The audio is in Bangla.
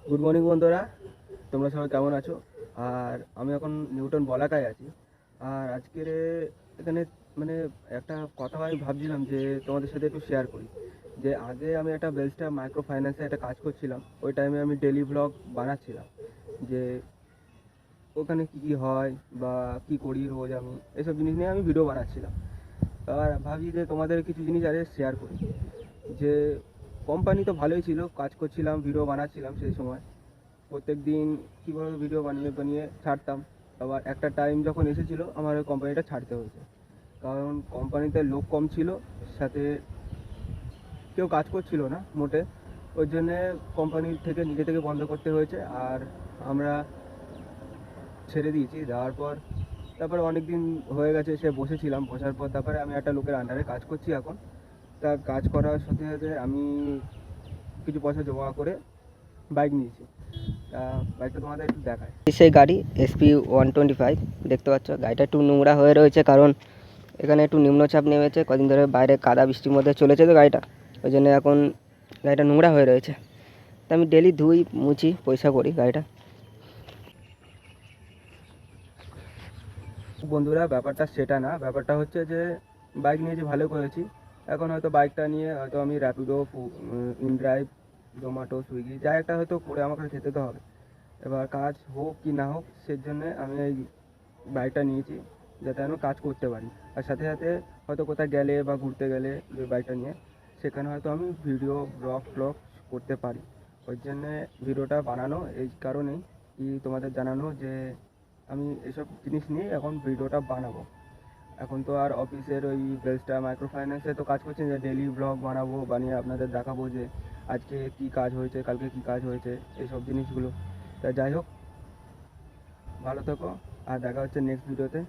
গুড মর্নিং বন্ধুরা, তোমরা সবাই কেমন আছো? আর আমি এখন নিউটন বলাকায় আছি। আর আজকের এখানে মানে একটা কথা আমি ভাবছিলাম যে তোমাদের সাথে একটু শেয়ার করি। যে আগে আমি একটা বেলস্টার মাইক্রো ফাইন্যান্সে একটা কাজ করছিলাম, ওই টাইমে আমি ডেলি ব্লগ বানাচ্ছিলাম। যে ওখানে কী কী হয় বা কী করি রোজ, আমি এসব জিনিস নিয়ে আমি ভিডিও বানাচ্ছিলাম। আর ভাবছি যে তোমাদের কিছু জিনিস আরে শেয়ার করি। যে কোম্পানি তো ভালোই ছিল, কাজ করছিলাম, ভিডিও বানাচ্ছিলাম সেই সময়। প্রত্যেক দিন কীভাবে ভিডিও বানিয়ে বানিয়ে ছাড়তাম। আবার একটা টাইম যখন এসেছিলো আমার ওই কোম্পানিটা ছাড়তে হয়েছে, কারণ কোম্পানিতে লোক কম ছিল, সাথে কেউ কাজ করছিল না মোটে। ওই জন্যে কোম্পানি থেকে নিজে থেকে বন্ধ করতে হয়েছে। আর আমরা ছেড়ে দিয়েছি। দেওয়ার পর তারপরে অনেক দিন হয়ে গেছে সে বসেছিলাম, বসার পর তারপরে আমি একটা লোকের আন্ডারে কাজ করছি এখন। তা কাজ করার সাথে সাথে আমি কিছু পয়সা জমা করে বাইক নিয়েছি। তা বাইকটা তোমাদের একটু দেখায়। সেই গাড়ি SP-125 দেখতে পাচ্ছ। গাড়িটা একটু নোংরা হয়ে রয়েছে, কারণ এখানে একটু নিম্নচাপ নেমেছে কদিন ধরে, বাইরে কাদা বৃষ্টির মধ্যে চলেছে তো গাড়িটা, ওই জন্য এখন গাড়িটা নোংরা হয়ে রয়েছে। তো আমি ডেলি ধুই মুছি পয়সা করি গাড়িটা। বন্ধুরা, ব্যাপারটা সেটা না, ব্যাপারটা হচ্ছে যে বাইক নিয়েছি, ভালো করেছি। এখন হয়তো বাইকটা নিয়ে হয়তো আমি র্যাপিডো, ইনড্রাইভ, জোম্যাটো, সুইগি যা একটা হয়তো করে আমাকে খেতে তো হবে। এবার কাজ হোক কি না হোক, সেই জন্যে আমি এই বাইকটা নিয়েছি, যাতে আমি কাজ করতে পারি। আর সাথে সাথে হয়তো কোথাও গেলে বা ঘুরতে গেলে ওই বাইকটা নিয়ে সেখানে হয়তো আমি ভিডিও ব্লগ করতে পারি। ওই জন্যে ভিডিওটা বানানো এই কারণেই, কি তোমাদের জানানো যে আমি এসব জিনিস নিয়ে এখন ভিডিওটা বানাবো। এখন তো আর অফিসের ওই বেলস্টার মাইক্রো ফাইন্যান্সে তো কাজ করছি, যে ডেলি ব্লগ বানাবো, বানিয়ে আপনাদের দেখাবো যে আজকে কী কাজ হয়েছে, কালকে কী কাজ হয়েছে, এইসব জিনিসগুলো। তা যাই হোক, ভালো থেকো, আর দেখা হচ্ছে নেক্সট ভিডিওতে।